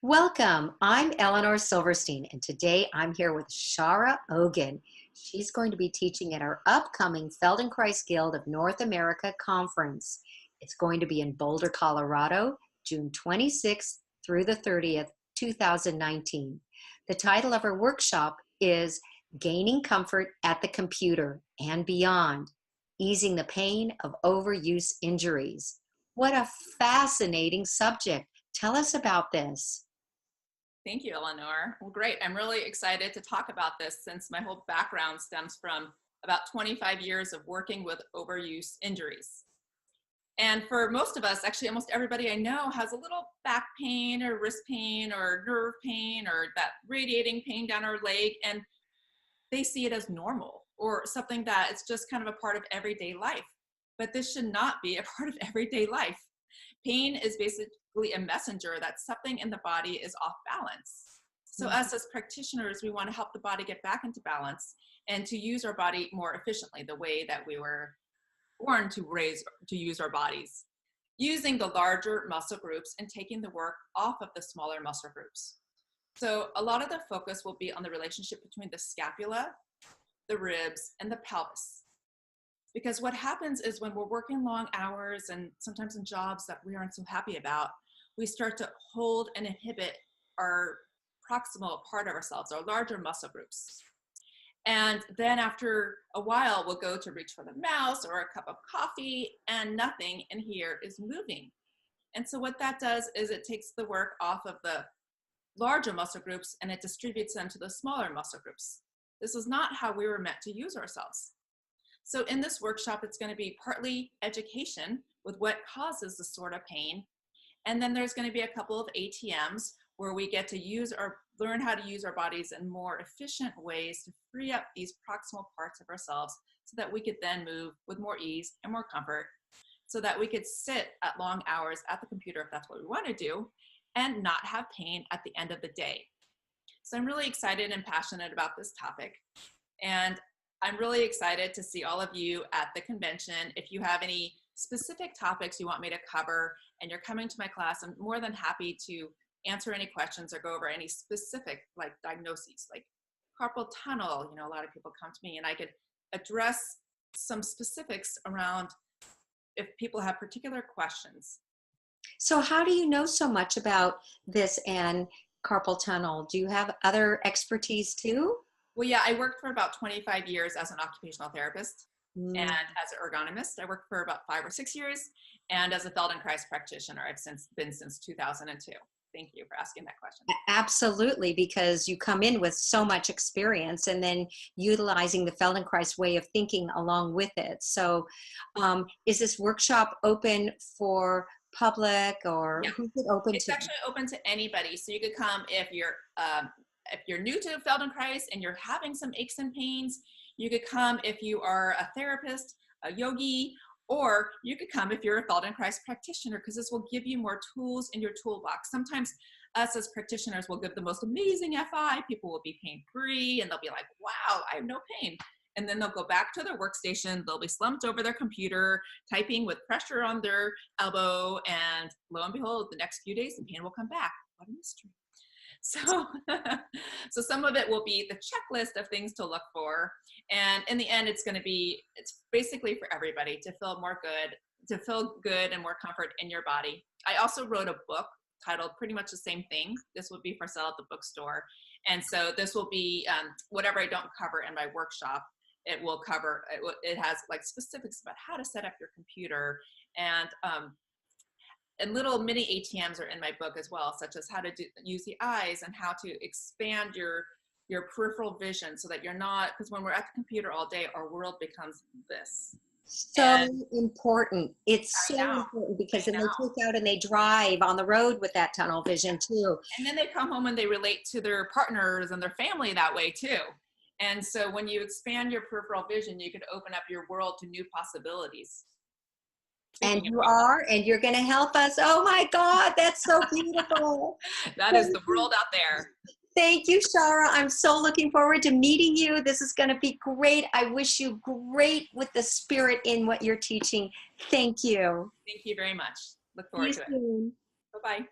Welcome. I'm Eleanor Silverstein, and today I'm here with Shara Ogin. She's going to be teaching at our upcoming Feldenkrais Guild of North America conference. It's going to be in Boulder, Colorado, June 26th through the 30th, 2019. The title of her workshop is Gaining Comfort at the Computer and Beyond, Easing the Pain of Overuse Injuries. What a fascinating subject. Tell us about this. Thank you, Eleanor. Well, great. I'm really excited to talk about this since my whole background stems from about 25 years of working with overuse injuries. And for most of us, actually almost everybody I know has a little back pain or wrist pain or nerve pain or that radiating pain down our leg, and they see it as normal or something that it's just kind of a part of everyday life. But this should not be a part of everyday life. Pain is basically a messenger that something in the body is off balance. So us as practitioners, we want to help the body get back into balance and to use our body more efficiently the way that we were born to use our bodies, using the larger muscle groups and taking the work off of the smaller muscle groups. So a lot of the focus will be on the relationship between the scapula, the ribs, and the pelvis. Because what happens is when we're working long hours and sometimes in jobs that we aren't so happy about, we start to hold and inhibit our proximal part of ourselves, our larger muscle groups. And then after a while, we'll go to reach for the mouse or a cup of coffee and nothing in here is moving. And so what that does is it takes the work off of the larger muscle groups and it distributes them to the smaller muscle groups. This is not how we were meant to use ourselves. So in this workshop, it's going to be partly education with what causes this sort of pain. And then there's going to be a couple of ATMs where we get to learn how to use our bodies in more efficient ways to free up these proximal parts of ourselves so that we could then move with more ease and more comfort so that we could sit at long hours at the computer if that's what we want to do and not have pain at the end of the day. So I'm really excited and passionate about this topic. And I'm really excited to see all of you at the convention. If you have any specific topics you want me to cover and you're coming to my class, I'm more than happy to answer any questions or go over any specific like diagnoses, like carpal tunnel. A lot of people come to me and I could address some specifics around if people have particular questions. So how do you know so much about this and carpal tunnel? Do you have other expertise too? Well, yeah, I worked for about 25 years as an occupational therapist and Mm. as an ergonomist. I worked for about 5 or 6 years, and as a Feldenkrais practitioner, I've been since 2002. Thank you for asking that question. Absolutely, because you come in with so much experience and then utilizing the Feldenkrais way of thinking along with it. So is this workshop open for public or Yeah, who's it open it's to? actually open to anybody. So you could come if you're new to Feldenkrais and you're having some aches and pains. You could come if you are a therapist, a yogi, or you could come if you're a Feldenkrais practitioner, because this will give you more tools in your toolbox. Sometimes us as practitioners will give the most amazing FI. People will be pain-free and they'll be like, wow, I have no pain. And then they'll go back to their workstation. They'll be slumped over their computer, typing with pressure on their elbow. And lo and behold, the next few days, the pain will come back. What a mystery. So, so some of it will be the checklist of things to look for. And in the end, it's basically for everybody to feel good and more comfort in your body. I also wrote a book titled pretty much the same thing. This will be for sale at the bookstore. And so this will be whatever I don't cover in my workshop, it will cover, it has like specifics about how to set up your computer and little mini ATMs are in my book as well, such as how to use the eyes and how to expand your peripheral vision so that you're not, because when we're at the computer all day, our world becomes this. So important. It's I so know, important because I then they know. take out and they drive on the road with that tunnel vision too. And then they come home and they relate to their partners and their family that way too. And so when you expand your peripheral vision, you could open up your world to new possibilities. And Speaking of you are, and you're going to help us. Oh my God, that's so beautiful. that is the world out there. Thank you, Shara. I'm so looking forward to meeting you. This is going to be great. I wish you great with the spirit in what you're teaching. Thank you. Thank you very much. Look See you forward to it. soon. Bye-bye.